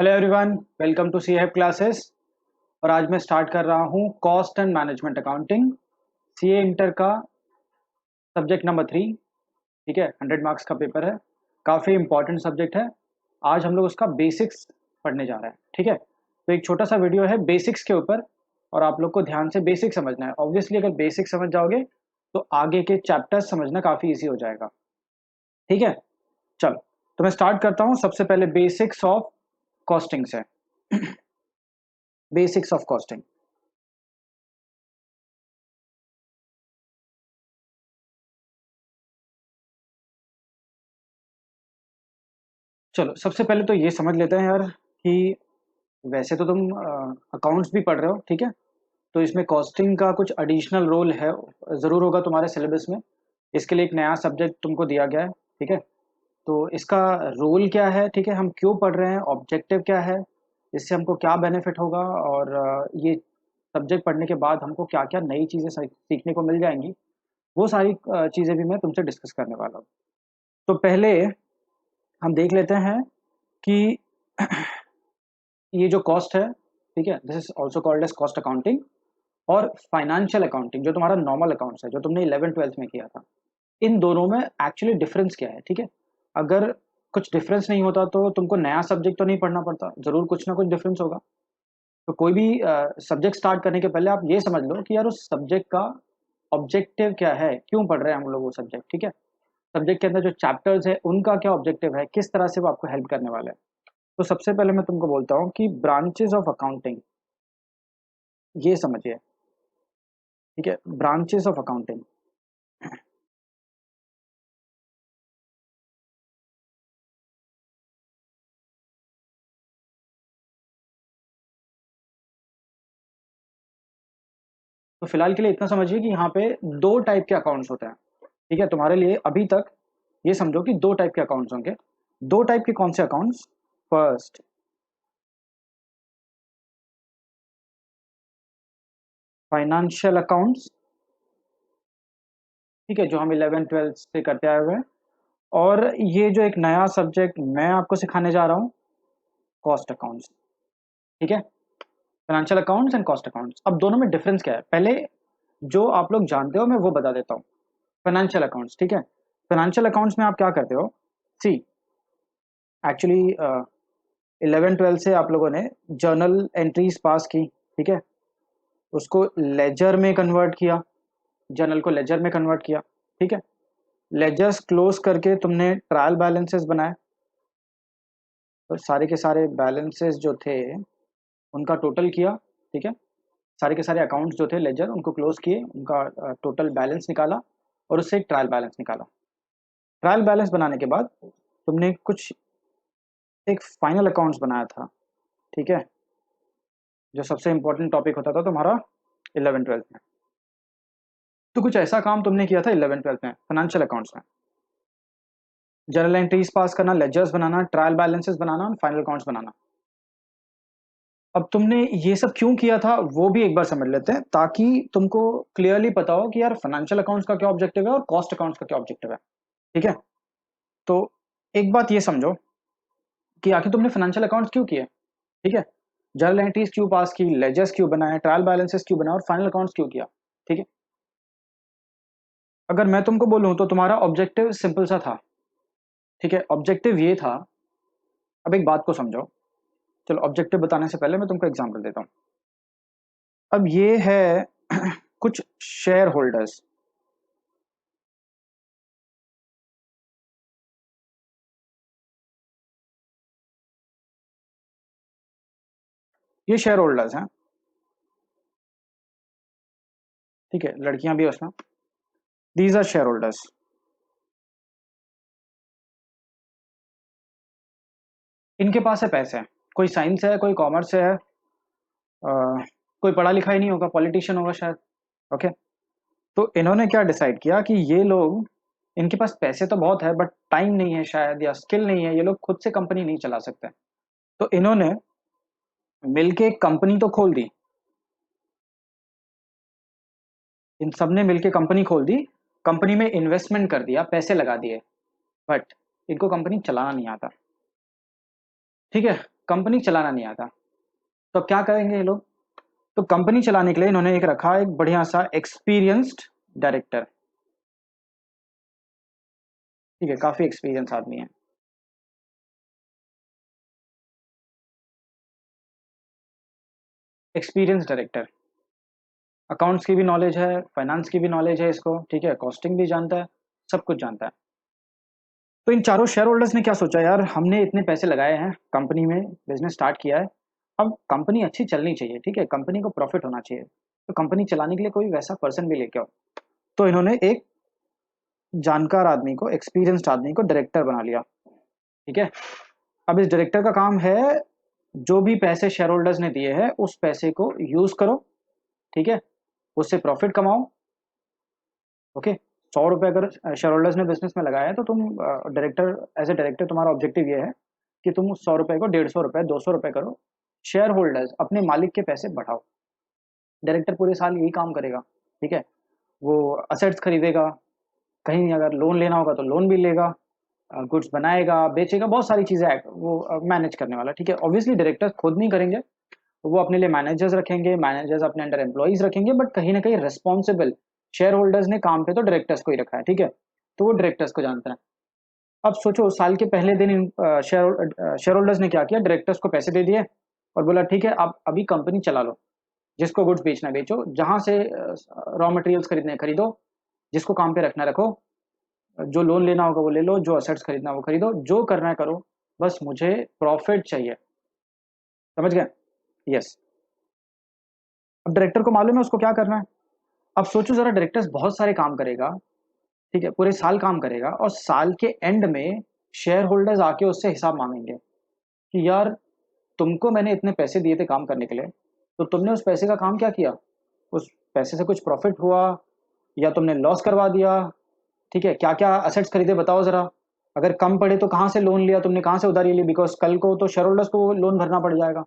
Hello everyone, welcome to C classes. और आज मैं स्टार्ट कर रहा हूँ cost and management accounting CA inter का सब्जेक्ट नंबर 3। ठीक है, 100 मार्क्स का पेपर है, काफ़ी इंपॉर्टेंट सब्जेक्ट है। आज हम लोग उसका बेसिक्स पढ़ने जा रहे हैं। ठीक है, तो एक छोटा सा वीडियो है बेसिक्स के ऊपर और आप लोग को ध्यान से बेसिक समझना है। ऑब्वियसली अगर बेसिक समझ जाओगे तो आगे के चैप्टर्स समझना काफ़ी ईजी हो जाएगा। ठीक है, चलो तो मैं स्टार्ट करता हूँ। सबसे पहले बेसिक्स ऑफ कॉस्टिंग से। Basics of costing. चलो सबसे पहले तो ये समझ लेते हैं यार कि वैसे तो तुम अकाउंट्स भी पढ़ रहे हो, ठीक है, तो इसमें कॉस्टिंग का कुछ एडिशनल रोल है, ज़रूर होगा तुम्हारे सिलेबस में। इसके लिए एक नया सब्जेक्ट तुमको दिया गया है। ठीक है, तो इसका रोल क्या है, ठीक है, हम क्यों पढ़ रहे हैं, ऑब्जेक्टिव क्या है, इससे हमको क्या बेनिफिट होगा और ये सब्जेक्ट पढ़ने के बाद हमको क्या क्या नई चीज़ें सीखने को मिल जाएंगी, वो सारी चीज़ें भी मैं तुमसे डिस्कस करने वाला हूँ। तो पहले हम देख लेते हैं कि ये जो कॉस्ट है, ठीक है, this is also called as cost accounting और फाइनेंशियल अकाउंटिंग जो तुम्हारा नॉर्मल अकाउंट्स है, जो तुमने 11th-12th में किया था, इन दोनों में एक्चुअली डिफरेंस क्या है। ठीक है, अगर कुछ डिफरेंस नहीं होता तो तुमको नया सब्जेक्ट तो नहीं पढ़ना पड़ता, जरूर कुछ ना कुछ डिफरेंस होगा। तो कोई भी सब्जेक्ट स्टार्ट करने के पहले आप ये समझ लो कि यार उस सब्जेक्ट का ऑब्जेक्टिव क्या है, क्यों पढ़ रहे हैं हम लोग वो सब्जेक्ट। ठीक है, सब्जेक्ट के अंदर जो चैप्टर्स है उनका क्या ऑब्जेक्टिव है, किस तरह से वो आपको हेल्प करने वाला है। तो सबसे पहले मैं तुमको बोलता हूँ कि ब्रांचेस ऑफ अकाउंटिंग, ये समझिए। ठीक है, ब्रांचेस ऑफ अकाउंटिंग। तो फिलहाल के लिए इतना समझिए कि यहाँ पे दो टाइप के अकाउंट्स होते हैं। ठीक है, तुम्हारे लिए अभी तक ये समझो कि दो टाइप के अकाउंट्स होंगे। दो टाइप के कौन से अकाउंट्स? फर्स्ट, फाइनेंशियल अकाउंट्स, ठीक है, जो हम 11th-12th से करते आए हुए हैं। और ये जो एक नया सब्जेक्ट मैं आपको सिखाने जा रहा हूँ, कॉस्ट अकाउंट्स। ठीक है, financial accounts and cost accounts. अब दोनों में डिफरेंस क्या है, पहले जो आप लोग जानते हो मैं वो बता देता हूँ। फाइनेंशियल अकाउंट्स, ठीक है, फाइनेंशियल अकाउंट्स में आप क्या करते हो? सी, एक्चुअली 11th-12th से आप लोगों ने जर्नल एंट्रीज पास की, ठीक है, उसको लेजर में कन्वर्ट किया, जर्नल को लेजर में कन्वर्ट किया। ठीक है, लेजर्स क्लोज करके तुमने ट्रायल बैलेंसेस बनाए, तो सारे के सारे बैलेंसेस जो थे उनका टोटल किया। ठीक है, सारे के सारे अकाउंट्स जो थे लेजर उनको क्लोज किए, उनका टोटल बैलेंस निकाला और उससे एक ट्रायल बैलेंस निकाला। ट्रायल बैलेंस बनाने के बाद तुमने कुछ एक फाइनल अकाउंट्स बनाया था। ठीक है, जो सबसे इंपॉर्टेंट टॉपिक होता था तुम्हारा 11th-12th में। तो कुछ ऐसा काम तुमने किया था 11th-12th में फाइनेंशियल अकाउंट्स में, जर्नल एंट्रीज पास करना, लेजर्स बनाना, ट्रायल बैलेंसेस बनाना और फाइनल अकाउंट्स बनाना। अब तुमने ये सब क्यों किया था वो भी एक बार समझ लेते हैं, ताकि तुमको क्लियरली पता हो कि यार फाइनेंशियल अकाउंट्स का क्या ऑब्जेक्टिव है और कॉस्ट अकाउंट्स का क्या ऑब्जेक्टिव है। ठीक है, तो एक बात ये समझो कि आखिर तुमने फाइनेंशियल अकाउंट्स क्यों किए। ठीक है, जर्नल एंट्रीज क्यों पास की, लेजर्स क्यों बनाए, ट्रायल बैलेंसेस क्यों बनाए और फाइनल अकाउंट्स क्यों किया। ठीक है, अगर मैं तुमको बोलूं तो तुम्हारा ऑब्जेक्टिव सिंपल सा था। ठीक है, ऑब्जेक्टिव ये था, अब एक बात को समझो। चलो ऑब्जेक्टिव बताने से पहले मैं तुमको एग्जांपल देता हूँ। अब ये है कुछ शेयर होल्डर्स, ये शेयर होल्डर्स हैं। ठीक है, लड़कियां भी हैं उसमें। These are share holders. इनके पास है पैसे, कोई साइंस है, कोई कॉमर्स से है, कोई पढ़ा लिखा ही नहीं होगा, पॉलिटिशियन होगा शायद। ओके, तो इन्होंने क्या डिसाइड किया कि ये लोग, इनके पास पैसे तो बहुत है बट टाइम नहीं है शायद, या स्किल नहीं है, ये लोग खुद से कंपनी नहीं चला सकते। तो इन्होंने मिलके एक कंपनी तो खोल दी, इन सब ने मिलके कंपनी खोल दी, कंपनी में इन्वेस्टमेंट कर दिया, पैसे लगा दिए, बट इनको कंपनी चलाना नहीं आता। ठीक है, कंपनी चलाना नहीं आता, तो क्या करेंगे ये लोग? तो कंपनी चलाने के लिए इन्होंने एक रखा एक बढ़िया सा एक्सपीरियंस्ड डायरेक्टर। ठीक है, काफी एक्सपीरियंस आदमी है। एक्सपीरियंस डायरेक्टर, अकाउंट्स की भी नॉलेज है, फाइनेंस की भी नॉलेज है इसको, ठीक है, कॉस्टिंग भी जानता है, सब कुछ जानता है। तो इन चारों शेयर होल्डर्स ने क्या सोचा, यार हमने इतने पैसे लगाए हैं कंपनी में, बिजनेस स्टार्ट किया है, अब कंपनी अच्छी चलनी चाहिए, ठीक है, कंपनी को प्रॉफिट होना चाहिए, तो कंपनी चलाने के लिए कोई वैसा पर्सन भी लेके आओ। तो इन्होंने एक जानकार आदमी को, एक्सपीरियंस्ड आदमी को डायरेक्टर बना लिया। ठीक है, अब इस डायरेक्टर का काम है जो भी पैसे शेयर होल्डर्स ने दिए हैं उस पैसे को यूज करो, ठीक है, उससे प्रॉफिट कमाओ। ओके, 100 रुपये अगर शेयर होल्डर्स ने बिजनेस में लगाया है तो तुम डायरेक्टर, एज ए डायरेक्टर तुम्हारा ऑब्जेक्टिव ये है कि तुम उस 100 रुपये को 150 रुपये 200 रुपये करो, शेयर होल्डर्स अपने मालिक के पैसे बढ़ाओ। डायरेक्टर पूरे साल यही काम करेगा, ठीक है, वो असेट्स खरीदेगा, कहीं अगर लोन लेना होगा तो लोन भी लेगा, गुड्स बनाएगा, बेचेगा, बहुत सारी चीज़ें वो मैनेज करने वाला। ठीक है, ऑब्वियसली डायरेक्टर्स खुद नहीं करेंगे, वो अपने लिए मैनेजर्स रखेंगे, मैनेजर्स अपने अंडर एम्प्लॉइज रखेंगे, बट कहीं ना कहीं रिस्पॉन्सिबल शेयर होल्डर्स ने काम पे तो डायरेक्टर्स को ही रखा है। ठीक है, तो वो डायरेक्टर्स को जानता है। अब सोचो साल के पहले दिन शेयर होल्डर्स ने क्या किया, डायरेक्टर्स को पैसे दे दिए और बोला ठीक है आप अभी कंपनी चला लो, जिसको गुड्स बेचना बेचो, जहां से रॉ मटेरियल्स खरीदने खरीदो, जिसको काम पे रखना रखो, जो लोन लेना होगा वो ले लो, जो असेट्स खरीदना वो खरीदो, जो करना है करो, बस मुझे प्रॉफिट चाहिए। समझ गए? यस। अब डायरेक्टर को मालूम है उसको क्या करना है। अब सोचो जरा, डायरेक्टर्स बहुत सारे काम करेगा, ठीक है, पूरे साल काम करेगा और साल के एंड में शेयर होल्डर्स आके उससे हिसाब मांगेंगे कि यार तुमको मैंने इतने पैसे दिए थे काम करने के लिए, तो तुमने उस पैसे का काम क्या किया, उस पैसे से कुछ प्रॉफिट हुआ या तुमने लॉस करवा दिया, ठीक है, क्या क्या असेट्स खरीदे बताओ जरा, अगर कम पड़े तो कहाँ से लोन लिया तुमने, कहाँ से उधारी ली, बिकॉज कल को तो शेयर होल्डर्स को लोन भरना पड़ जाएगा।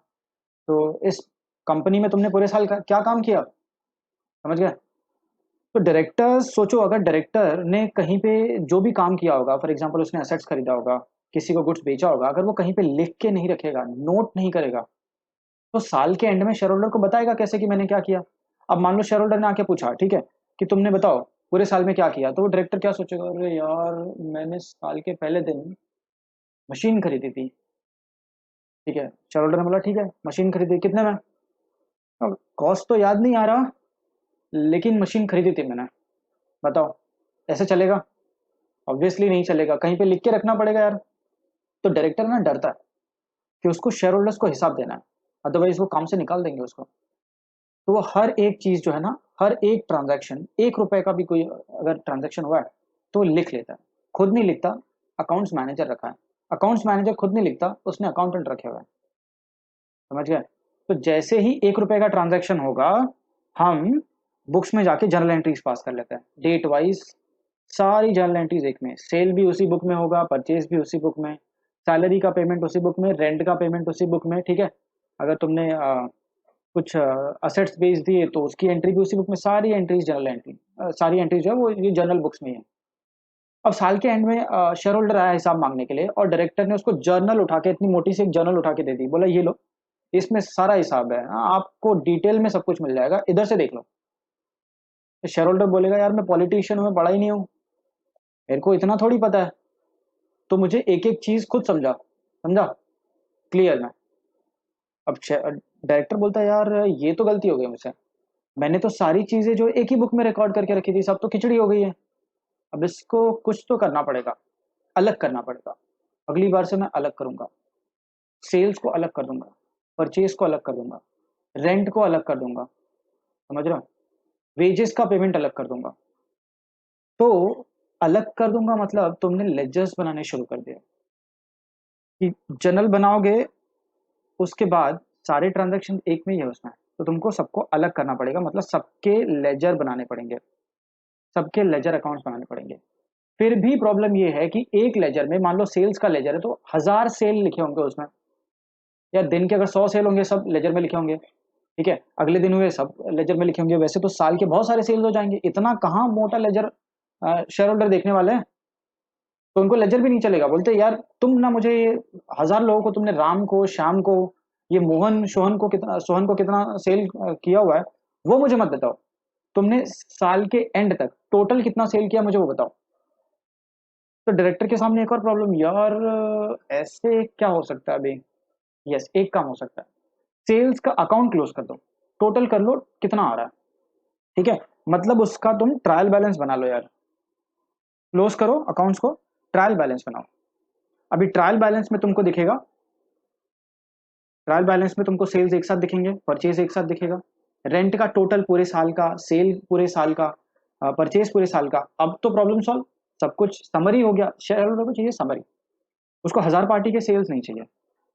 तो इस कंपनी में तुमने पूरे साल का क्या काम किया। समझ गए? तो डायरेक्टर्स सोचो, अगर डायरेक्टर ने कहीं पे जो भी काम किया होगा, फॉर एग्जांपल उसने असेट्स खरीदा होगा, किसी को गुड्स बेचा होगा, अगर वो कहीं पे लिख के नहीं रखेगा, नोट नहीं करेगा, तो साल के एंड में शेयर होल्डर को बताएगा कैसे कि मैंने क्या किया। अब मान लो शेयर होल्डर ने आके पूछा, ठीक है, कि तुमने बताओ पूरे साल में क्या किया, तो वो डायरेक्टर क्या सोचेगा, अरे यार मैंने साल के पहले दिन मशीन खरीदी थी। ठीक है, शेयर होल्डर ने बोला ठीक है मशीन खरीदी, कितने में, अब कॉस्ट तो याद नहीं आ रहा, लेकिन मशीन खरीदी थी मैंने, बताओ, ऐसे चलेगा? ऑब्वियसली नहीं चलेगा, कहीं पे लिख के रखना पड़ेगा यार। तो डायरेक्टर ना डरता है कि उसको शेयर होल्डर्स को हिसाब देना है, अदरवाइज वो काम से निकाल देंगे उसको। तो वो हर एक चीज जो है ना, हर एक ट्रांजैक्शन, 1 रुपए का भी कोई अगर ट्रांजैक्शन हुआ है तो लिख लेता है, खुद नहीं लिखता, अकाउंट्स मैनेजर रखा है, अकाउंट्स मैनेजर खुद नहीं लिखता, उसने अकाउंटेंट रखे हुए हैं। समझ गए? तो जैसे ही 1 रुपए का ट्रांजैक्शन होगा, हम बुक्स में जाके जर्नल एंट्रीज पास कर लेते हैं, डेट वाइज सारी जर्नल एंट्रीज एक में, सेल भी उसी बुक में होगा, परचेज भी उसी बुक में, सैलरी का पेमेंट उसी बुक में, रेंट का पेमेंट उसी बुक में, ठीक है, अगर तुमने कुछ असेट्स बेच दिए तो उसकी एंट्री भी उसी बुक में, सारी एंट्रीज जर्नल एंट्री, सारी एंट्रीज जो है वो ये जर्नल बुक्स में ही है। अब साल के एंड में शेयर होल्डर आया हिसाब मांगने के लिए और डायरेक्टर ने उसको जर्नल उठा के, इतनी मोटी सी एक जर्नल उठा के दे दी, बोला ये लो, इसमें सारा हिसाब है, हाँ, आपको डिटेल में सब कुछ मिल जाएगा, इधर से देख लो। तो शेयर होल्डर बोलेगा यार मैं पॉलिटिशियन हूँ, मैं पढ़ा ही नहीं हूँ, मेरे को इतना थोड़ी पता है, तो मुझे एक एक चीज खुद समझा, समझा, क्लियर ना। अब डायरेक्टर बोलता है यार ये तो गलती हो गई मुझसे, मैंने तो सारी चीजें जो एक ही बुक में रिकॉर्ड करके रखी थी सब तो खिचड़ी हो गई है, अब इसको कुछ तो करना पड़ेगा, अलग करना पड़ेगा, अगली बार से मैं अलग करूंगा, सेल्स को अलग कर दूंगा, परचेज को अलग कर दूंगा, रेंट को अलग कर दूंगा, समझ रहा, वेजेस का पेमेंट अलग कर दूंगा। तो अलग कर दूंगा मतलब तुमने लेजर्स बनाने शुरू कर दिया कि जर्नल बनाओगे, उसके बाद सारे ट्रांजैक्शन एक में ही है उसमें, तो तुमको सबको अलग करना पड़ेगा, मतलब सबके लेजर बनाने पड़ेंगे, सबके लेजर अकाउंट्स बनाने पड़ेंगे। फिर भी प्रॉब्लम ये है कि एक लेजर में, मान लो सेल्स का लेजर है तो 1000 सेल लिखे होंगे उसमें, या दिन के अगर 100 सेल होंगे सब लेजर में लिखे होंगे, ठीक है, अगले दिन हुए सब लेजर में लिखे होंगे, वैसे तो साल के बहुत सारे सेल्स हो जाएंगे, इतना कहाँ मोटा लेजर शेयर होल्डर देखने वाले हैं। तो उनको लेजर भी नहीं चलेगा। बोलते यार तुम ना मुझे ये 1000 लोगों को तुमने, राम को, श्याम को, ये मोहन सोहन को कितना सेल किया हुआ है वो मुझे मत बताओ, तुमने साल के एंड तक टोटल कितना सेल किया मुझे वो बताओ। तो डायरेक्टर के सामने एक और प्रॉब्लम, यार ऐसे क्या हो सकता है अभी। यस, एक काम हो सकता है, सेल्स का अकाउंट क्लोज कर दो, टोटल कर लो कितना आ रहा है, ठीक है। मतलब उसका तुम ट्रायल बैलेंस बना लो यार, क्लोज करो अकाउंट्स को, ट्रायल बैलेंस बनाओ। अभी ट्रायल बैलेंस में तुमको दिखेगा, ट्रायल बैलेंस में तुमको सेल्स एक साथ दिखेंगे, परचेज एक साथ दिखेगा, रेंट का टोटल पूरे साल का, सेल पूरे साल का, परचेज पूरे साल का। अब तो प्रॉब्लम सॉल्व, सब कुछ समरी हो गया। शेयर होल्डर को चाहिए समरी, उसको 1000 पार्टी के सेल्स नहीं चाहिए,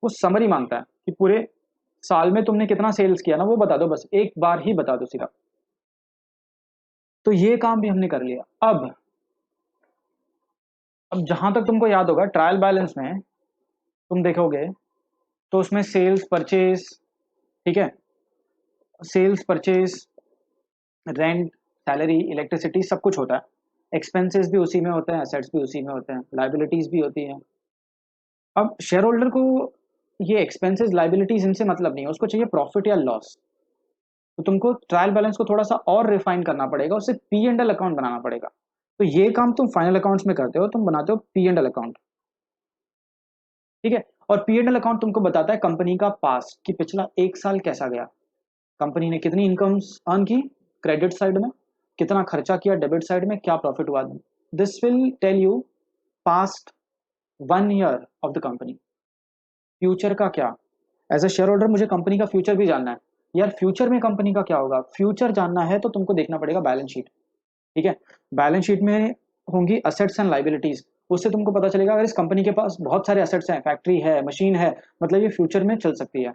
वो समरी मांगता है कि पूरे साल में तुमने कितना सेल्स किया ना वो बता दो, बस एक बार ही बता दो सीधा। तो ये काम भी हमने कर लिया। अब जहां तक तुमको याद होगा ट्रायल बैलेंस में तुम देखोगे तो उसमें सेल्स परचेज, ठीक है, sales purchase, rent, salary, electricity सब कुछ होता है। एक्सपेंसेस भी उसी में होते हैं, एसेट्स भी उसी में होते हैं, लाइबिलिटीज भी होती हैं। अब शेयर होल्डर को ये एक्सपेंसेस लाइबिलिटीज इनसे मतलब नहीं है, उसको चाहिए प्रॉफिट या लॉस। तो तुमको ट्रायल बैलेंस को थोड़ा सा और रिफाइन करना पड़ेगा, उसे पी एंड एल अकाउंट बनाना पड़ेगा। तो ये काम तुम फाइनल अकाउंट्स में करते हो, तुम बनाते हो पी एंड एल अकाउंट, ठीक है। और पी एंड एल अकाउंट तुमको बताता है कंपनी का पास कि पिछला एक साल कैसा गया, कंपनी ने कितनी इनकम्स अर्न की क्रेडिट साइड में, कितना खर्चा किया डेबिट साइड में, क्या प्रॉफिट हुआ। This will tell you past 1 year of the company. Future का क्या, एज अ शेयर होल्डर मुझे कंपनी का फ्यूचर भी जानना है, यार फ्यूचर में कंपनी का क्या होगा, फ्यूचर जानना है तो तुमको देखना पड़ेगा बैलेंस शीट, ठीक है। बैलेंस शीट में होंगी असेट्स एंड लाइबिलिटीज, उससे तुमको पता चलेगा अगर इस कंपनी के पास बहुत सारे असेट्स हैं, फैक्ट्री है, मशीन है, मतलब ये फ्यूचर में चल सकती है।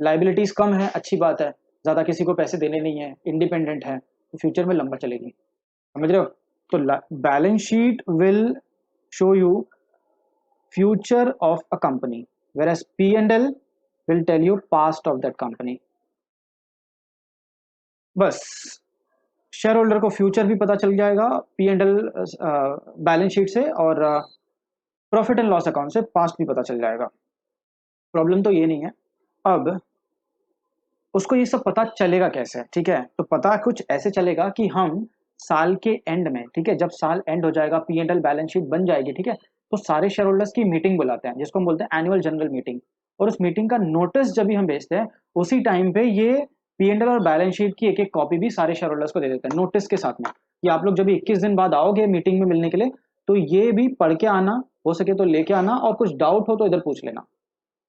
लाइबिलिटीज कम है, अच्छी बात है, ज्यादा किसी को पैसे देने नहीं है, इंडिपेंडेंट है, तो फ्यूचर में लंबा चलेगी, समझ रहे हो। तो balance sheet will show you future of a company, whereas P&L will tell you past of that company। बस शेयर होल्डर को फ्यूचर भी पता चल जाएगा P and L balance sheet से, और प्रॉफिट एंड लॉस अकाउंट से पास्ट भी पता चल जाएगा। प्रॉब्लम तो ये नहीं है। अब उसको ये सब पता चलेगा कैसे, ठीक है। तो पता कुछ ऐसे चलेगा कि हम साल के एंड में, ठीक है, जब साल एंड हो जाएगा, P and L balance sheet बन जाएगी, ठीक है, तो सारे शेयर होल्डर्स की मीटिंग बुलाते हैं जिसको हम बोलते हैं एनुअल जनरल मीटिंग। और उस मीटिंग का नोटिस जब भी हम भेजते हैं उसी टाइम पे ये पी एंड एल और बैलेंस शीट की एक एक कॉपी भी सारे शेयर होल्डर्स को दे देते हैं नोटिस के साथ में, कि आप लोग जब 21 दिन बाद आओगे मीटिंग में मिलने के लिए तो ये भी पढ़ के आना, हो सके तो लेके आना, और कुछ डाउट हो तो इधर पूछ लेना,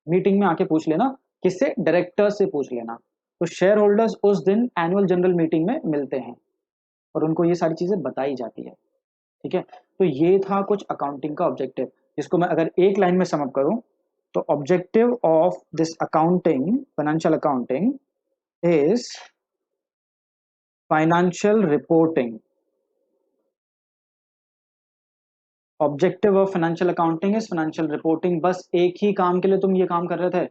मीटिंग में आके पूछ लेना, किससे, डायरेक्टर से पूछ लेना। तो शेयर होल्डर्स उस दिन एनुअल जनरल मीटिंग में मिलते हैं और उनको ये सारी चीजें बताई जाती है, ठीक है। तो ये था कुछ अकाउंटिंग का ऑब्जेक्टिव, जिसको मैं अगर एक लाइन में समअप करूं तो objective of this accounting, financial accounting is financial reporting. Objective of financial accounting is financial reporting. बस एक ही काम के लिए तुम ये काम कर रहे थे,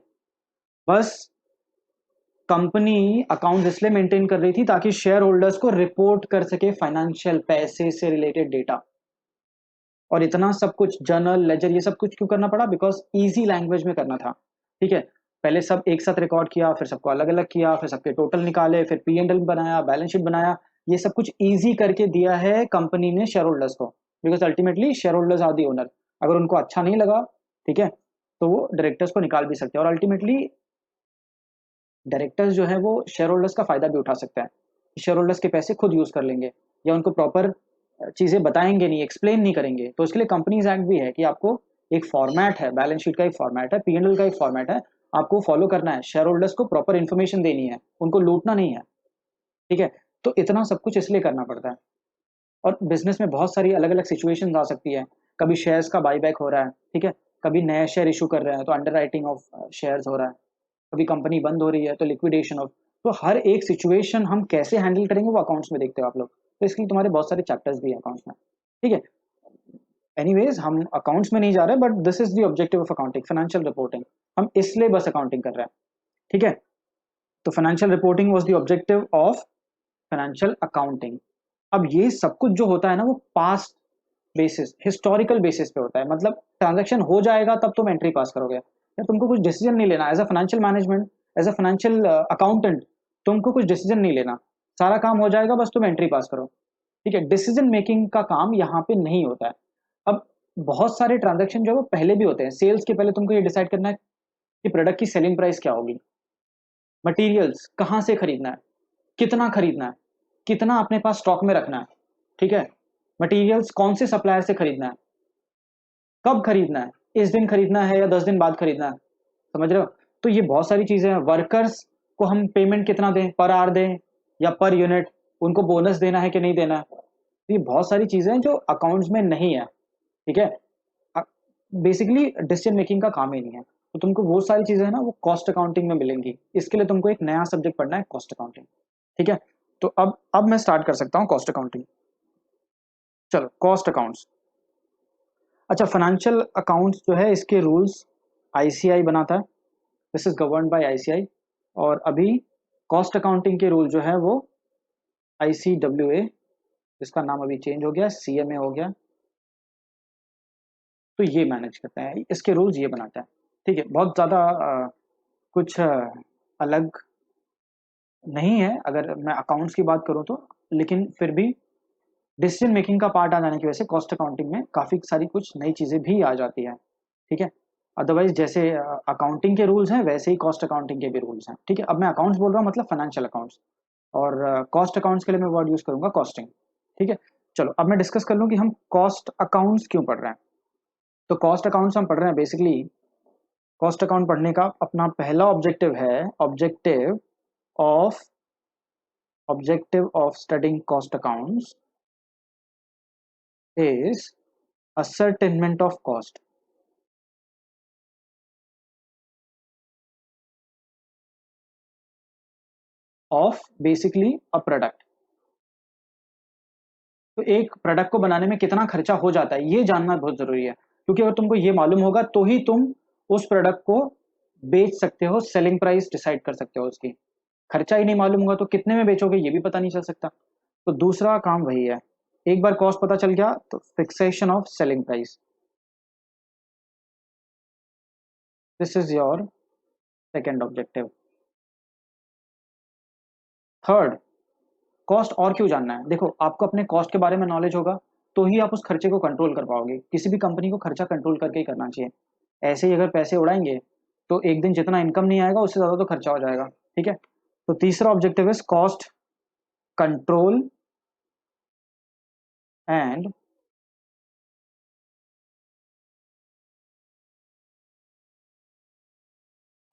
बस कंपनी अकाउंट इसलिए मेंटेन कर रही थी ताकि शेयर होल्डर्स को रिपोर्ट कर सके फाइनेंशियल, पैसे से रिलेटेड डेटा। और इतना सब कुछ जर्नल लेजर ये सब कुछ क्यों करना पड़ा, बिकॉज इजी लैंग्वेज में करना था, ठीक है। पहले सब एक साथ रिकॉर्ड किया, फिर सबको अलग अलग किया, फिर सबके टोटल निकाले, फिर पी एंड एल बनाया, बैलेंस शीट बनाया, ये सब कुछ इजी करके दिया है कंपनी ने शेयर होल्डर्स को, because ultimately share holders are the owner. अगर उनको अच्छा नहीं लगा, ठीक है, तो वो डायरेक्टर्स को निकाल भी सकते हैं, और अल्टीमेटली डायरेक्टर्स जो है वो शेयर होल्डर्स का फायदा भी उठा सकते हैं, शेयर होल्डर्स के पैसे खुद यूज कर लेंगे, या उनको प्रॉपर चीजें बताएंगे नहीं, एक्सप्लेन नहीं करेंगे। तो इसके लिए कंपनीज एक्ट भी है कि आपको एक फॉर्मेट है, बैलेंस शीट का एक फॉर्मेट है, पीएनएल का एक फॉर्मेट है, आपको फॉलो करना है, शेयर होल्डर्स को प्रॉपर इन्फॉर्मेशन देनी है, उनको लूटना नहीं है, ठीक है। तो इतना सब कुछ इसलिए करना पड़ता है। और बिजनेस में बहुत सारी अलग अलग सिचुएशन आ सकती है, कभी शेयर्स का बाईबैक हो रहा है, ठीक है, कभी नए शेयर इशू कर रहे हैं तो अंडर राइटिंग ऑफ शेयर्स हो रहा है, कभी कंपनी बंद हो रही है तो लिक्विडेशन ऑफ। तो हर एक सिचुएशन हम कैसे हैंडल करेंगे वो अकाउंट्स में देखते हो आप लोग, तो इसके लिए तुम्हारे बहुत सारे चैप्टर्स भी है अकाउंट्स में, ठीक है। एनीवेज हम अकाउंट्स में नहीं जा रहे, but this is the objective of accounting, financial reporting. हम इसलिए बस अकाउंटिंग कर रहे हैं, ठीक है। तो financial reporting was the objective of financial accounting. अब ये सब कुछ जो होता है ना वो पास्ट बेसिस, हिस्टोरिकल बेसिस पे होता है, मतलब ट्रांजैक्शन हो जाएगा तब तुम एंट्री पास करोगे, या तुमको कुछ डिसीजन नहीं लेना as a financial management, as a financial accountant, तुमको कुछ डिसीजन नहीं लेना, सारा काम हो जाएगा, बस तुम एंट्री पास करो, ठीक है। डिसीजन मेकिंग का काम यहाँ पे नहीं होता है। अब बहुत सारे ट्रांजैक्शन जो है वो पहले भी होते हैं, सेल्स के पहले तुमको ये डिसाइड करना है कि प्रोडक्ट की सेलिंग प्राइस क्या होगी, मटेरियल्स कहाँ से खरीदना है, कितना खरीदना है, कितना अपने पास स्टॉक में रखना है, ठीक है। मटेरियल्स कौन से सप्लायर से खरीदना है, कब खरीदना है, इस दिन खरीदना है या 10 दिन बाद खरीदना है, समझ रहे हो। तो ये बहुत सारी चीजें हैं। वर्कर्स को हम पेमेंट कितना दें, पर आवर दें या पर यूनिट, उनको बोनस देना है कि नहीं देना है, तो ये बहुत सारी चीजें हैं जो अकाउंट्स में नहीं है, ठीक है। बेसिकली डिसीजन मेकिंग का काम ही नहीं है, तो तुमको वो सारी चीजें है ना वो कॉस्ट अकाउंटिंग में मिलेंगी, इसके लिए तुमको एक नया सब्जेक्ट पढ़ना है, कॉस्ट अकाउंटिंग, ठीक है। तो अब मैं स्टार्ट कर सकता हूँ कॉस्ट अकाउंटिंग। चलो, कॉस्ट अकाउंट्स। अच्छा, फाइनेंशियल अकाउंट्स जो है इसके रूल्स आईसीआई बनाता है, this is govern by ICI, और अभी कॉस्ट अकाउंटिंग के रूल जो है वो आईसीडब्ल्यूए, जिसका नाम अभी चेंज हो गया, सीएमए हो गया, तो ये मैनेज करते हैं, इसके रूल्स ये बनाता है, ठीक है। बहुत ज़्यादा कुछ अलग नहीं है अगर मैं अकाउंट्स की बात करूँ तो, लेकिन फिर भी डिसीजन मेकिंग का पार्ट आ जाने की वजह से कॉस्ट अकाउंटिंग में काफ़ी सारी कुछ नई चीज़ें भी आ जाती हैं, ठीक है। अदरवाइज जैसे अकाउंटिंग के रूल्स हैं वैसे ही कॉस्ट अकाउंटिंग के भी रूल्स हैं, ठीक है। अब मैं अकाउंट्स बोल रहा हूँ मतलब फाइनेंशियल अकाउंट्स, और कॉस्ट अकाउंट्स के लिए मैं वर्ड यूज़ करूँगा कॉस्टिंग, ठीक है। चलो अब मैं डिस्कस कर लूँ कि हम कॉस्ट अकाउंट्स क्यों पढ़ रहे हैं। तो कॉस्ट अकाउंट्स हम पढ़ रहे हैं बेसिकली, कॉस्ट अकाउंट पढ़ने का अपना पहला ऑब्जेक्टिव है, of objective of studying cost accounts is ascertainment of cost of basically a product। तो एक प्रोडक्ट को बनाने में कितना खर्चा हो जाता है ये जानना बहुत जरूरी है, क्योंकि अगर तुमको ये मालूम होगा तो ही तुम उस प्रोडक्ट को बेच सकते हो, सेलिंग प्राइस डिसाइड कर सकते हो उसकी। खर्चा ही नहीं मालूम होगा तो कितने में बेचोगे ये भी पता नहीं चल सकता। तो दूसरा काम वही है, एक बार कॉस्ट पता चल गया तो fixation of selling price, this is your second objective. Third, cost और क्यों जानना है, देखो आपको अपने कॉस्ट के बारे में नॉलेज होगा तो ही आप उस खर्चे को कंट्रोल कर पाओगे। किसी भी कंपनी को खर्चा कंट्रोल करके ही करना चाहिए, ऐसे ही अगर पैसे उड़ाएंगे तो एक दिन जितना इनकम नहीं आएगा उससे ज़्यादा तो खर्चा हो जाएगा, ठीक है। तो तीसरा ऑब्जेक्टिव है cost control and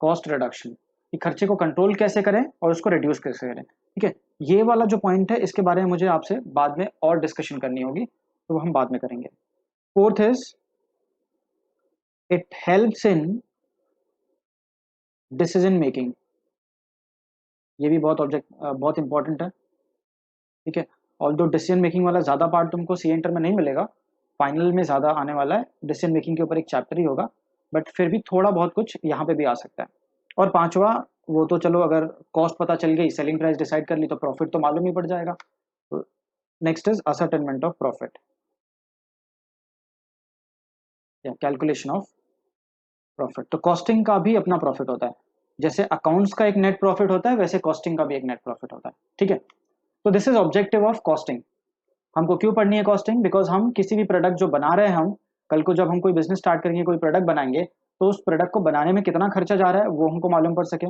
cost reduction, कि खर्चे को कंट्रोल कैसे करें और उसको रिड्यूस कैसे करें, ठीक है। ये वाला जो पॉइंट है इसके बारे में मुझे आपसे बाद में और डिस्कशन करनी होगी, तो वो हम बाद में करेंगे। Fourth is it helps in decision making, ये भी बहुत इंपॉर्टेंट है, ठीक है। ऑल्दो डिसीजन मेकिंग वाला ज़्यादा पार्ट तुमको सी एंटर में नहीं मिलेगा, फाइनल में ज़्यादा आने वाला है, डिसीजन मेकिंग के ऊपर एक चैप्टर ही होगा, बट फिर भी थोड़ा बहुत कुछ यहाँ पे भी आ सकता है। और पांचवा, वो तो चलो अगर कॉस्ट पता चल गई, सेलिंग प्राइस डिसाइड कर ली तो प्रॉफिट तो मालूम ही पड़ जाएगा। तो next is ascertainment of profit या कैलकुलेशन ऑफ प्रॉफिट। तो कॉस्टिंग का भी अपना प्रॉफिट होता है, जैसे अकाउंट्स का एक नेट प्रॉफिट होता है वैसे कॉस्टिंग का भी एक नेट प्रॉफिट होता है, ठीक है। तो this is objective of costing. हमको क्यों पढ़नी है कॉस्टिंग, बिकॉज हम किसी भी प्रोडक्ट जो बना रहे हैं, हम कल को जब हम कोई बिजनेस स्टार्ट करेंगे, कोई प्रोडक्ट बनाएंगे, तो उस प्रोडक्ट को बनाने में कितना खर्चा जा रहा है वो हमको मालूम पड़ सके,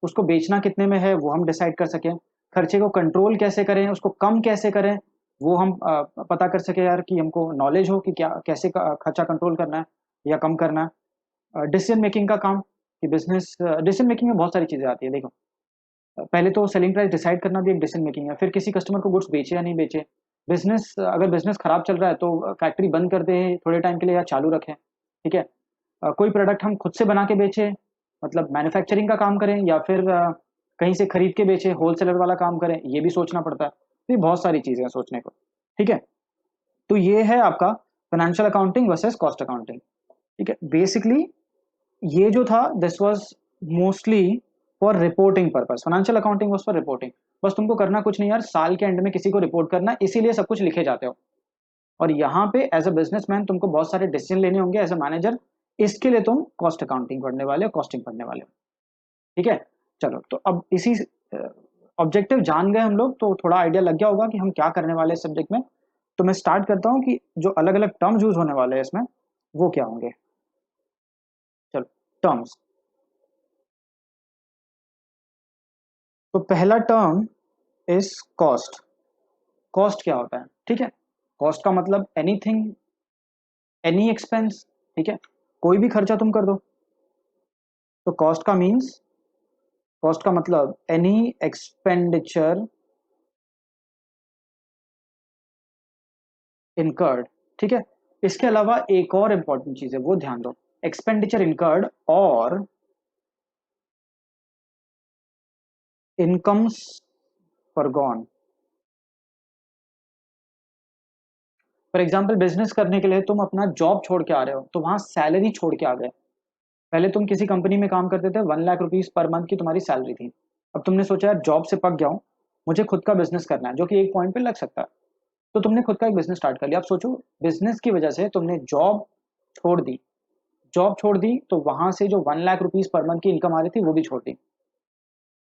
उसको बेचना कितने में है वो हम डिसाइड कर सकें, खर्चे को कंट्रोल कैसे करें, उसको कम कैसे करें वो हम पता कर सके यार, कि हमको नॉलेज हो कि क्या कैसे खर्चा कंट्रोल करना है या कम करना है। डिसीजन मेकिंग का काम, कि बिजनेस डिसीजन मेकिंग में बहुत सारी चीज़ें आती है। देखो, पहले तो सेलिंग प्राइस डिसाइड करना भी एक डिसीजन मेकिंग है, फिर किसी कस्टमर को गुड्स बेचे या नहीं बेचे, बिजनेस अगर बिजनेस खराब चल रहा है तो फैक्ट्री बंद कर दे थोड़े टाइम के लिए या चालू रखें, ठीक है। कोई प्रोडक्ट हम खुद से बना के बेचे, मतलब मैन्युफैक्चरिंग का काम करें, या फिर कहीं से खरीद के बेचे, होलसेलर वाला काम करें, ये भी सोचना पड़ता है। तो ये बहुत सारी चीज़ें हैं सोचने को, ठीक है। तो ये है आपका financial accounting versus cost accounting, ठीक है। बेसिकली ये जो था this was mostly for reporting purpose, financial accounting was for reporting. बस तुमको करना कुछ नहीं यार, साल के एंड में किसी को रिपोर्ट करना, इसीलिए सब कुछ लिखे जाते हो। और यहाँ पे एज अ बिजनेसमैन तुमको बहुत सारे डिसीजन लेने होंगे एज अ मैनेजर, इसके लिए तुम कॉस्ट अकाउंटिंग पढ़ने वाले हो, कॉस्टिंग पढ़ने वाले हो। ठीक है, चलो तो अब इसी ऑब्जेक्टिव जान गए हम लोग, तो थोड़ा आइडिया लग गया होगा कि हम क्या करने वाले हैं सब्जेक्ट में। तो मैं स्टार्ट करता हूँ कि जो अलग अलग टर्म्स यूज होने वाले हैं इसमें वो क्या होंगे। चलो टर्म्स, तो पहला टर्म इज कॉस्ट। कॉस्ट क्या होता है? ठीक है, कॉस्ट का मतलब एनीथिंग, एनी एक्सपेंस। ठीक है, कोई भी खर्चा तुम कर दो तो कॉस्ट का मीन्स, कॉस्ट का मतलब एनी एक्सपेंडिचर इनकर्ड। ठीक है, इसके अलावा एक और इंपॉर्टेंट चीज है वो ध्यान दो, एक्सपेंडिचर इनकर्ड और incomes foregone. For example business करने के लिए तुम अपना जॉब छोड़ के आ रहे हो, तो वहां सैलरी छोड़ के आ गए। पहले तुम किसी कंपनी में काम करते थे, 1 लाख रुपीज पर मंथ की तुम्हारी सैलरी थी। अब तुमने सोचा यार जॉब से पक गया हूँ, मुझे खुद का बिजनेस करना है, जो कि एक पॉइंट पे लग सकता है। तो तुमने खुद का एक बिजनेस स्टार्ट कर लिया। अब सोचो बिजनेस की वजह से तुमने जॉब छोड़ दी, जॉब छोड़ दी तो वहां से जो 1 लाख रुपीज पर मंथ की इनकम आ रही थी वो भी छोड़ दी।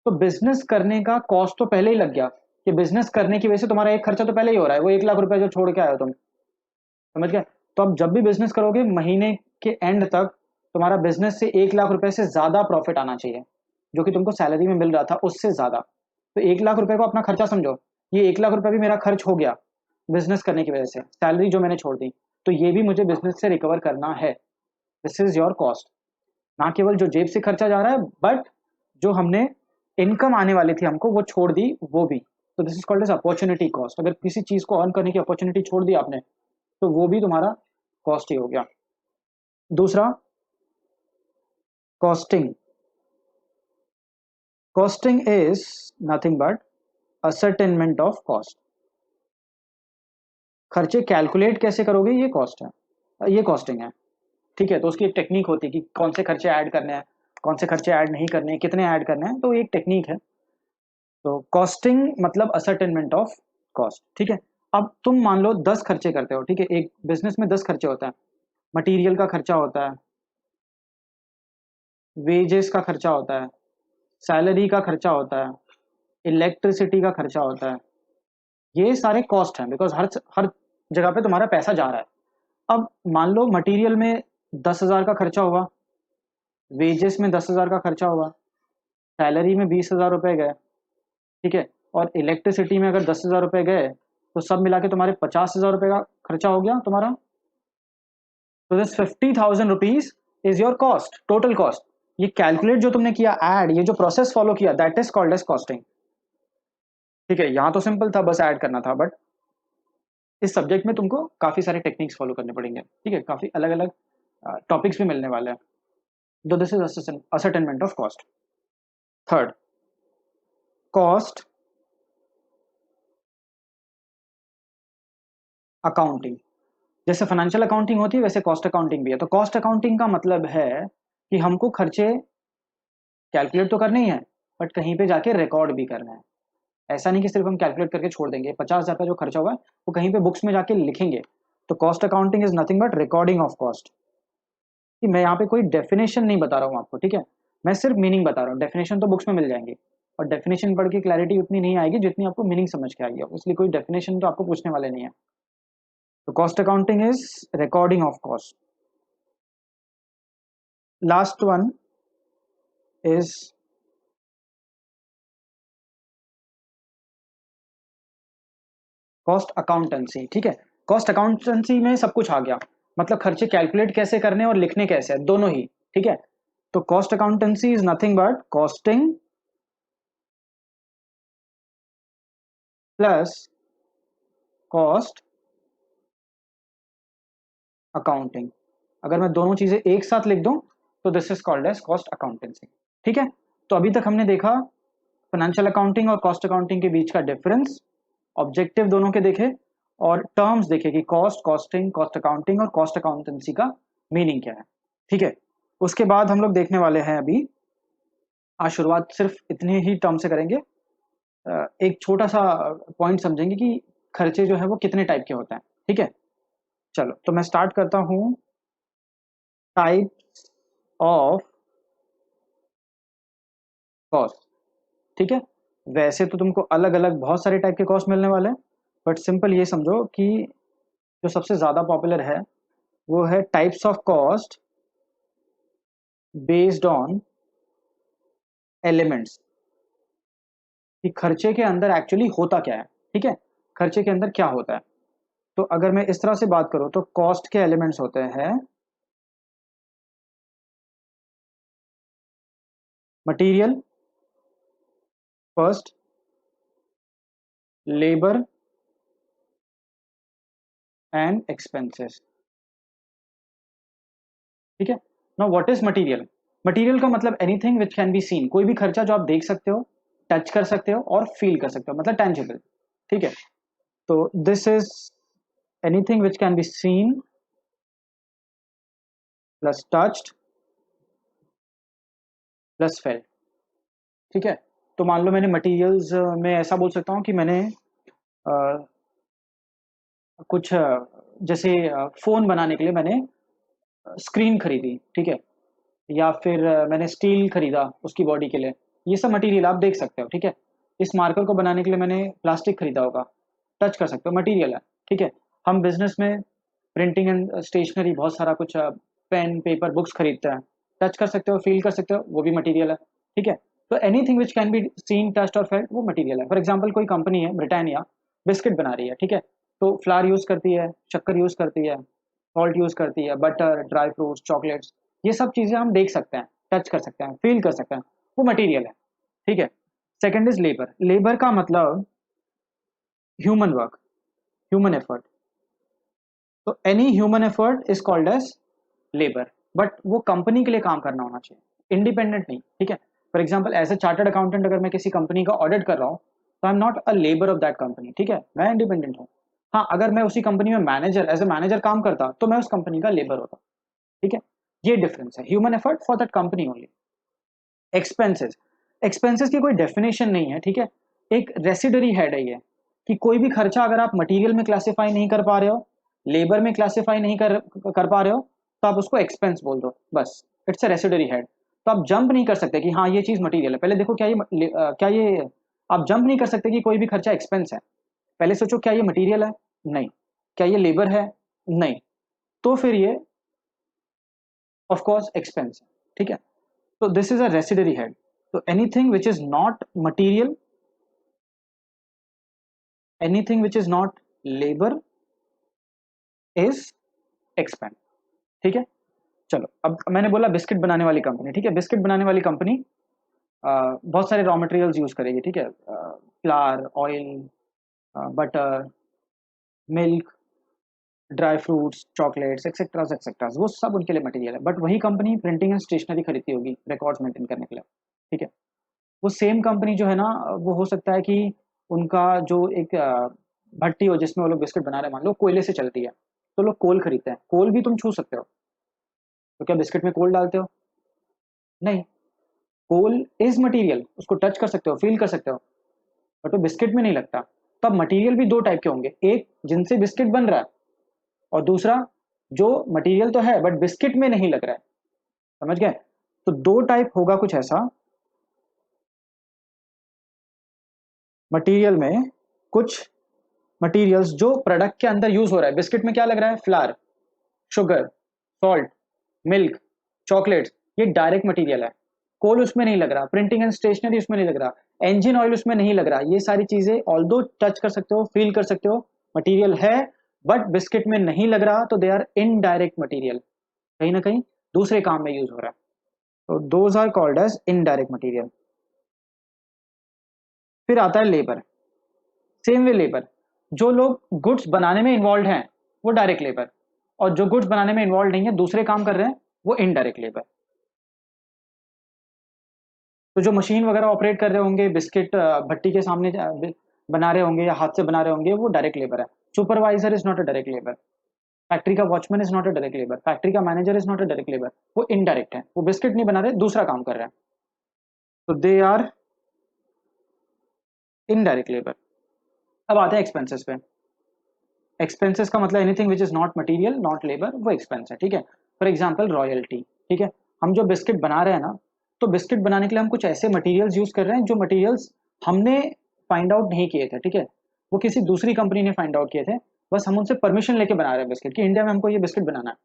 तो बिजनेस करने का कॉस्ट तो पहले ही लग गया, कि बिजनेस करने की वजह से तुम्हारा एक खर्चा तो पहले ही हो रहा है, वो 1 लाख रुपए जो छोड़ के आए हो तुम, समझ गए? तो अब जब भी बिजनेस करोगे महीने के एंड तक तुम्हारा बिजनेस से 1 लाख रुपए से ज्यादा प्रॉफिट आना चाहिए, जो कि तुमको सैलरी में मिल रहा था उससे ज्यादा। तो 1 लाख रुपए को अपना खर्चा समझो, ये 1 लाख रुपए भी मेरा खर्च हो गया बिजनेस करने की वजह से, सैलरी जो मैंने छोड़ दी, तो ये भी मुझे बिजनेस से रिकवर करना है। This is your cost. ना केवल जो जेब से खर्चा जा रहा है, बट जो हमने इनकम आने वाली थी हमको वो छोड़ दी वो भी। तो this is called as opportunity cost. अगर किसी चीज को अर्न करने की अपॉर्चुनिटी छोड़ दी आपने, तो वो भी तुम्हारा कॉस्ट ही हो गया। दूसरा, costing. Costing is nothing but ascertainment of cost. खर्चे कैलकुलेट कैसे करोगे, ये कॉस्ट है, ये कॉस्टिंग है। ठीक है, तो उसकी एक टेक्निक होती है कि कौन से खर्चे ऐड करने हैं, कौन से खर्चे ऐड नहीं करने हैं, कितने ऐड करने हैं, तो एक टेक्निक है। तो कॉस्टिंग मतलब असर्टेनमेंट ऑफ कॉस्ट। ठीक है, अब तुम मान लो 10 खर्चे करते हो। ठीक है, एक बिजनेस में 10 खर्चे होता है। मटेरियल का खर्चा होता है, वेजेस का खर्चा होता है, सैलरी का खर्चा होता है, इलेक्ट्रिसिटी का खर्चा होता है। ये सारे कॉस्ट हैं, बिकॉज हर हर जगह पे तुम्हारा पैसा जा रहा है। अब मान लो मटेरियल में 10,000 का खर्चा हुआ, वेजेस में 10,000 का खर्चा हुआ, सैलरी में 20,000 रुपए गए। ठीक है, और इलेक्ट्रिसिटी में अगर 10,000 रुपए गए, तो सब मिला के तुम्हारे 50,000 रुपए का खर्चा हो गया तुम्हारा। तो this 50,000 rupees is your cost, total cost. ये कैलकुलेट जो तुमने किया, ऐड, ये जो प्रोसेस फॉलो किया, that is called as costing. ठीक है, यहाँ तो सिंपल था, बस ऐड करना था, बट इस सब्जेक्ट में तुमको काफी सारे टेक्निक्स फॉलो करने पड़ेंगे। ठीक है, काफी अलग अलग टॉपिक्स भी मिलने वाले हैं। तो this is ascertainment of cost. Third, cost accounting. जैसे फाइनेंशियल अकाउंटिंग होती है वैसे कॉस्ट अकाउंटिंग भी है। तो कॉस्ट अकाउंटिंग का मतलब है कि हमको खर्चे कैलकुलेट तो करने ही है, बट कहीं पे जाके रिकॉर्ड भी करना है। ऐसा नहीं कि सिर्फ हम कैलकुलेट करके छोड़ देंगे। 50,000 का जो खर्चा हुआ है वो कहीं पे बुक्स में जाके लिखेंगे। तो cost accounting is nothing but recording of cost. कि मैं यहाँ पे कोई डेफिनेशन नहीं बता रहा हूँ आपको, ठीक है, मैं सिर्फ मीनिंग बता रहा हूँ। डेफिनेशन तो बुक्स में मिल जाएंगी, और डेफिनेशन पढ़ के क्लैरिटी उतनी नहीं आएगी जितनी आपको मीनिंग समझ के आएगी, इसलिए कोई डेफिनेशन तो आपको पूछने वाले नहीं है। तो cost accounting is recording of cost. Last one is cost accountancy. ठीक है, कॉस्ट अकाउंटेंसी में सब कुछ आ गया, मतलब खर्चे कैलकुलेट कैसे करने और लिखने कैसे, दोनों ही। ठीक है, तो cost accountancy is nothing but costing plus cost accounting. अगर मैं दोनों चीजें एक साथ लिख दूं तो this is called as cost accountancy. ठीक है, तो अभी तक हमने देखा फाइनेंशियल अकाउंटिंग और कॉस्ट अकाउंटिंग के बीच का डिफरेंस, ऑब्जेक्टिव दोनों के देखे, और टर्म्स देखे कि कॉस्ट, कॉस्टिंग, कॉस्ट अकाउंटिंग और कॉस्ट अकाउंटेंसी का मीनिंग क्या है। ठीक है, उसके बाद हम लोग देखने वाले हैं अभी, आज शुरुआत सिर्फ इतने ही टर्म से करेंगे। एक छोटा सा पॉइंट समझेंगे कि खर्चे जो है वो कितने टाइप के होते हैं। ठीक है, चलो तो मैं स्टार्ट करता हूँ। टाइप्स ऑफ कॉस्ट, ठीक है। वैसे तो तुमको अलग अलग बहुत सारे टाइप के कॉस्ट मिलने वाले हैं, बट सिंपल ये समझो कि जो सबसे ज़्यादा पॉपुलर है वो है types of cost based on elements, कि खर्चे के अंदर एक्चुअली होता क्या है, ठीक है। खर्चे के अंदर क्या होता है, तो अगर मैं इस तरह से बात करूं तो कॉस्ट के एलिमेंट्स होते हैं material first, labour and expenses, ठीक है। Now what is material? Material का मतलब anything which can be seen, कोई भी खर्चा जो आप देख सकते हो, टच कर सकते हो और फील कर सकते हो, मतलब टेंजिबल, ठीक है। तो this is anything which can be seen plus touched plus felt, ठीक है। तो मान लो मैंने मटेरियल्स में ऐसा बोल सकता हूँ कि मैंने कुछ जैसे फ़ोन बनाने के लिए मैंने स्क्रीन खरीदी, ठीक है, या फिर मैंने स्टील खरीदा उसकी बॉडी के लिए, ये सब मटेरियल आप देख सकते हो, ठीक है। इस मार्कर को बनाने के लिए मैंने प्लास्टिक खरीदा होगा, टच कर सकते हो, मटेरियल है, ठीक है। हम बिजनेस में प्रिंटिंग एंड स्टेशनरी बहुत सारा कुछ पेन पेपर बुक्स खरीदते हैं, टच कर सकते हो, फील कर सकते हो, वो भी मटेरियल है, ठीक है। तो anything which can be seen touched और फेल्ट वो मटेरियल है। फॉर एग्जांपल कोई कंपनी है ब्रिटानिया, बिस्किट बना रही है, ठीक है, तो फ्लावर यूज़ करती है, शक्कर यूज़ करती है, सॉल्ट यूज़ करती है, बटर, ड्राई फ्रूट्स, चॉकलेट्स, ये सब चीज़ें हम देख सकते हैं, टच कर सकते हैं, फील कर सकते हैं, वो मटेरियल है, ठीक है। Second is labour. लेबर का मतलब ह्यूमन वर्क, ह्यूमन एफर्ट। तो any human effort is called as labour, but वो कंपनी के लिए काम करना होना चाहिए, इंडिपेंडेंट नहीं, ठीक है। For example as a chartered accountant अगर मैं किसी कंपनी का ऑडिट कर रहा हूँ तो I am not a labour of that company, ठीक है, मैं इंडिपेंडेंट हूँ। हाँ, अगर मैं उसी कंपनी में मैनेजर एज ए मैनेजर काम करता तो मैं उस कंपनी का लेबर होता, ठीक है। ये डिफरेंस है, human effort for that company only. Expenses, expenses की कोई डेफिनेशन नहीं है, ठीक है। एक रेसिडरी हेड है ये, कि कोई भी खर्चा अगर आप मटेरियल में क्लासिफाई नहीं कर पा रहे हो, लेबर में क्लासिफाई नहीं कर पा रहे हो, तो आप उसको एक्सपेंस बोल दो, बस। It's a residuary head. तो आप जंप नहीं कर सकते कि हाँ ये चीज मटेरियल है, पहले देखो क्या ये, आप जंप नहीं कर सकते कि कोई भी खर्चा एक्सपेंस है, पहले सोचो क्या ये मटेरियल है, नहीं, क्या ये लेबर है, नहीं, तो फिर ये ऑफ कोर्स एक्सपेंस है, ठीक है। So this is a residuary head. So anything which is not material, anything which is not labor is expense, ठीक है। चलो अब मैंने बोला बिस्किट बनाने वाली कंपनी, ठीक है, बिस्किट बनाने वाली कंपनी बहुत सारे रॉ मटेरियल्स यूज करेगी, ठीक है, flower, oil, butter, milk, dry fruits, chocolates, etcetera, वो सब उनके लिए मटेरियल है। बट वही कंपनी प्रिंटिंग एंड स्टेशनरी खरीदती होगी रिकॉर्ड्स मेंटेन करने के लिए, ठीक है। वो सेम कंपनी जो है ना, वो हो सकता है कि उनका जो एक भट्टी हो जिसमें वो लोग बिस्किट बना रहे हैं, मान लो कोयले से चलती है, तो लोग कोल खरीदते हैं, कोल भी तुम छू सकते हो, तो क्या बिस्किट में कोल डालते हो? नहीं, कोल इज मटेरियल, उसको टच कर सकते हो, फील कर सकते हो, बट वो बिस्किट में नहीं लगता। तो अब मटेरियल भी दो टाइप के होंगे, एक जिनसे बिस्किट बन रहा है, और दूसरा जो मटेरियल तो है बट बिस्किट में नहीं लग रहा है, समझ गए? तो दो टाइप होगा कुछ ऐसा, मटेरियल में कुछ मटेरियल्स जो प्रोडक्ट के अंदर यूज हो रहा है, बिस्किट में क्या लग रहा है, flower, sugar, salt, milk, chocolates, ये डायरेक्ट मटेरियल है, कोल उसमें नहीं लग रहा, प्रिंटिंग एंड स्टेशनरी उसमें नहीं लग रहा, इंजन ऑयल उसमें नहीं लग रहा, ये सारी चीजें ऑल्दो टच कर सकते हो, फील कर सकते हो, मटेरियल है, बट बिस्किट में नहीं लग रहा, तो दे आर इनडायरेक्ट मटेरियल, कहीं ना कहीं दूसरे काम में यूज हो रहा है, तो those are called as indirect material. फिर आता है लेबर। सेम वे लेबर, जो लोग गुड्स बनाने में इन्वॉल्व हैं वो डायरेक्ट लेबर, और जो गुड्स बनाने में इन्वॉल्व नहीं है, दूसरे काम कर रहे हैं, वो इनडायरेक्ट लेबर। तो जो मशीन वगैरह ऑपरेट कर रहे होंगे, बिस्किट भट्टी के सामने बना रहे होंगे या हाथ से बना रहे होंगे, वो डायरेक्ट लेबर है। Supervisor is not a direct labour, factory का watchman is not a direct labour, factory का manager is not a direct labour, वो इनडायरेक्ट है, वो बिस्किट नहीं बना रहे, दूसरा काम कर रहे हैं, तो दे आर इनडायरेक्ट लेबर। अब आते हैं एक्सपेंसेस पे। एक्सपेंसेस का मतलब anything which is not material not labour, वो एक्सपेंस है, ठीक है। फॉर एग्जांपल रॉयल्टी, ठीक है। हम जो बिस्किट बना रहे हैं ना, तो बिस्किट बनाने के लिए हम कुछ ऐसे मटेरियल्स यूज कर रहे हैं जो मटेरियल्स हमने फाइंड आउट नहीं किए थे, ठीक है। वो किसी दूसरी कंपनी ने फाइंड आउट किए थे, बस हम उनसे परमिशन लेके बना रहे हैं बिस्किट, कि इंडिया में हमको ये बिस्किट बनाना है,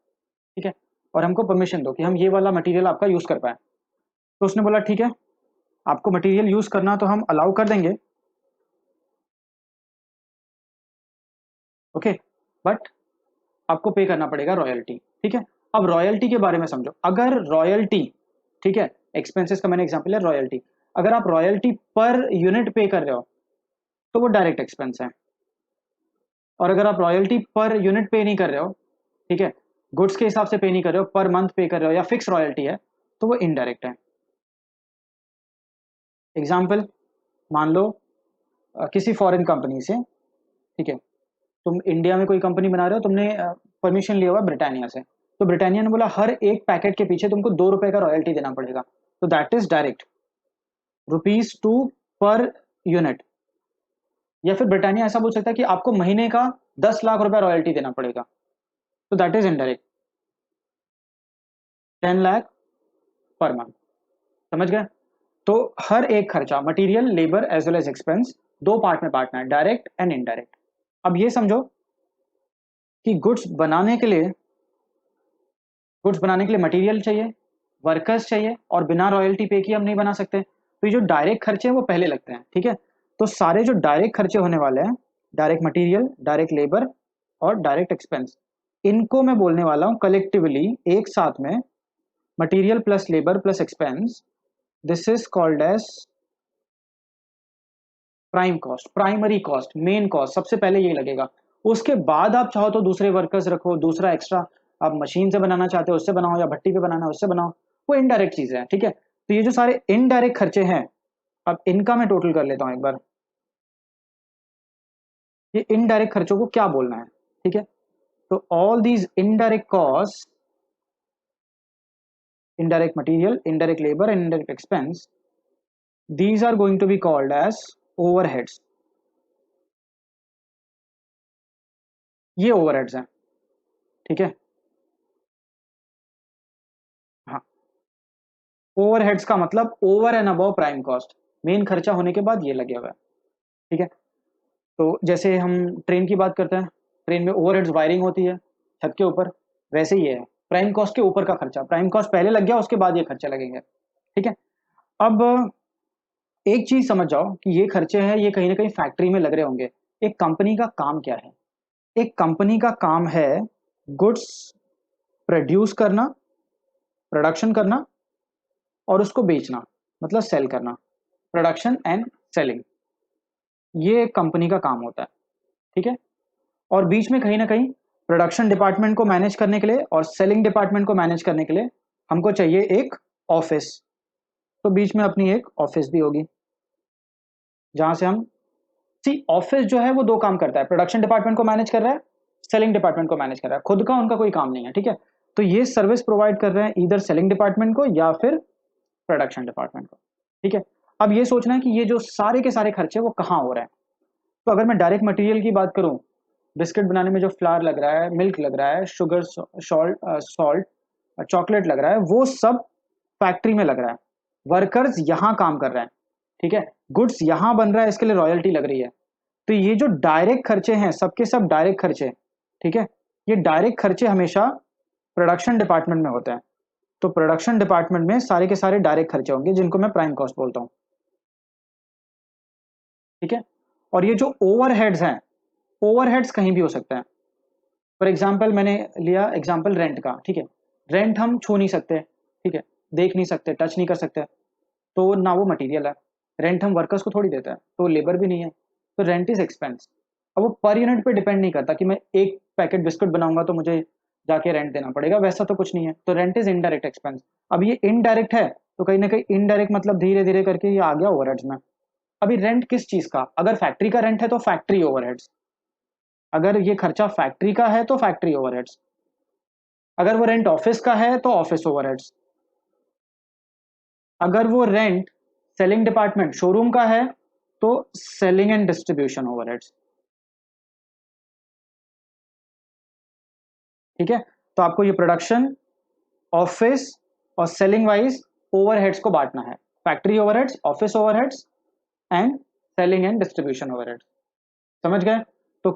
ठीक है, और हमको परमिशन दो कि हम ये वाला मटेरियल आपका यूज कर पाए। तो उसने बोला ठीक है, आपको मटेरियल यूज करना तो हम अलाउ कर देंगे, ओके, बट आपको पे करना पड़ेगा रॉयल्टी, ठीक है। अब रॉयल्टी के बारे में समझो, अगर रॉयल्टी, ठीक है, एक्सपेंसेस का मैंने एग्जांपल है रॉयल्टी, अगर आप रॉयल्टी पर यूनिट पे कर रहे हो तो वो डायरेक्ट एक्सपेंस है, और अगर आप रॉयल्टी पर यूनिट पे नहीं कर रहे हो, ठीक है, गुड्स के हिसाब से पे नहीं कर रहे हो, पर मंथ पे कर रहे हो या फिक्स रॉयल्टी है, तो वो इनडायरेक्ट है। एग्जाम्पल, मान लो किसी फॉरेन कंपनी से, ठीक है, तुम इंडिया में कोई कंपनी बना रहे हो, तुमने परमिशन लिया हुआ ब्रिटानिया से, तो ब्रिटानिया ने बोला हर एक पैकेट के पीछे तुमको 2 रुपए का रॉयल्टी देना पड़ेगा, तो that is direct, ₹2 per unit. या फिर ब्रिटानिया ऐसा बोल सकता है कि आपको महीने का 10 लाख रुपया रॉयल्टी देना पड़ेगा, तो that is indirect, 10 lakh per month, समझ गए। तो हर एक खर्चा, material, labour as well as expense, दो पार्ट में बांटना है, डायरेक्ट एंड इनडायरेक्ट। अब ये समझो कि गुड्स बनाने के लिए मटेरियल चाहिए, वर्कर्स चाहिए, और बिना रॉयल्टी पे किए हम नहीं बना सकते, तो ये जो डायरेक्ट खर्चे हैं वो पहले लगते हैं, ठीक है। तो सारे जो डायरेक्ट खर्चे होने वाले हैं, डायरेक्ट मटेरियल, डायरेक्ट लेबर और डायरेक्ट एक्सपेंस, इनको मैं बोलने वाला हूं कलेक्टिवली, एक साथ में, material plus labour plus expense, this is called as prime cost, primary cost, main cost, सबसे पहले ये लगेगा। उसके बाद आप चाहो तो दूसरे वर्कर्स रखो, दूसरा एक्स्ट्रा, आप मशीन से बनाना चाहते हो उससे बनाओ, या भट्टी पे बनाना है उससे बनाओ, वो इनडायरेक्ट चीजें हैं, ठीक है। तो ये जो सारे इनडायरेक्ट खर्चे हैं, अब इनका मैं टोटल कर लेता हूं एक बार, ये इनडायरेक्ट खर्चों को क्या बोलना है, ठीक है। तो all these indirect cost, indirect material, indirect labor and indirect expense, these are going to be called as overheads, ये overheads हैं, ठीक है। हाँ, ओवरहेड्स का मतलब over and above prime cost, main खर्चा होने के बाद ये लगे हुआ है, ठीक है। तो जैसे हम ट्रेन की बात करते हैं, ट्रेन में ओवरहेड्स वायरिंग होती है छत के ऊपर, वैसे ही है प्राइम कॉस्ट के ऊपर का खर्चा, प्राइम कॉस्ट पहले लग गया उसके बाद ये खर्चे लगेंगे, ठीक है। अब एक चीज समझ जाओ कि ये खर्चे हैं, ये कहीं ना कहीं फैक्ट्री में लग रहे होंगे। एक कंपनी का काम क्या है? एक कंपनी का काम है गुड्स प्रोड्यूस करना, प्रोडक्शन करना, और उसको बेचना, मतलब सेल करना, प्रोडक्शन एंड सेलिंग, ये एक कंपनी का काम होता है, ठीक है। और बीच में कहीं ना कहीं प्रोडक्शन डिपार्टमेंट को मैनेज करने के लिए और सेलिंग डिपार्टमेंट को मैनेज करने के लिए हमको चाहिए एक ऑफिस, तो बीच में अपनी एक ऑफिस भी होगी, जहां से हम, सी ऑफिस जो है वो दो काम करता है, प्रोडक्शन डिपार्टमेंट को मैनेज कर रहा है, सेलिंग डिपार्टमेंट को मैनेज कर रहा है, खुद का उनका कोई काम नहीं है, ठीक है। तो ये सर्विस प्रोवाइड कर रहे हैं इधर सेलिंग डिपार्टमेंट को या फिर प्रोडक्शन डिपार्टमेंट को, ठीक है। अब ये सोचना है कि ये जो सारे के सारे खर्चे वो कहाँ हो रहे हैं। तो अगर मैं डायरेक्ट मटेरियल की बात करूं, बिस्किट बनाने में जो फ्लावर लग रहा है, मिल्क लग रहा है, शुगर, सॉल्ट, चॉकलेट लग रहा है, वो सब फैक्ट्री में लग रहा है, वर्कर्स यहाँ काम कर रहे हैं, ठीक है, गुड्स यहाँ बन रहा है, इसके लिए रॉयल्टी लग रही है। तो ये जो डायरेक्ट खर्चे हैं सबके सब डायरेक्ट खर्चे, ठीक है, ये डायरेक्ट खर्चे हमेशा प्रोडक्शन डिपार्टमेंट में होते हैं। तो प्रोडक्शन डिपार्टमेंट में सारे के सारे डायरेक्ट खर्चे होंगे जिनको मैं प्राइम कॉस्ट बोलता हूँ, ठीक है। और ये जो ओवरहेड्स हैं, ओवरहेड्स कहीं भी हो सकते हैं। फॉर एग्जाम्पल मैंने लिया एग्जाम्पल रेंट का, ठीक है, रेंट हम छू नहीं सकते, ठीक है, देख नहीं सकते, टच नहीं कर सकते, तो ना वो मटेरियल है, रेंट हम वर्कर्स को थोड़ी देते हैं, तो लेबर भी नहीं है, तो रेंट इज एक्सपेंस। अब वो पर यूनिट पे डिपेंड नहीं करता कि मैं एक पैकेट बिस्कुट बनाऊंगा तो मुझे जाके रेंट देना पड़ेगा, वैसा तो कुछ नहीं है, तो रेंट इज इनडायरेक्ट एक्सपेंस। अब ये इनडायरेक्ट है, तो कहीं ना कहीं इनडायरेक्ट मतलब धीरे धीरे करके ये आ गया ओवरहेड्स में। अभी रेंट किस चीज का, अगर फैक्ट्री का रेंट है तो फैक्ट्री ओवरहेड्स, अगर ये खर्चा फैक्ट्री का है तो फैक्ट्री ओवरहेड्स, अगर वो रेंट ऑफिस का है तो ऑफिस ओवरहेड्स, अगर वो रेंट सेलिंग डिपार्टमेंट शोरूम का है तो सेलिंग एंड डिस्ट्रीब्यूशन ओवरहेड्स। ठीक है, तो आपको ये प्रोडक्शन, ऑफिस और सेलिंग वाइज ओवरहेड्स को बांटना है, factory overheads, office overheads and selling and distribution overheads. समझ गए? तो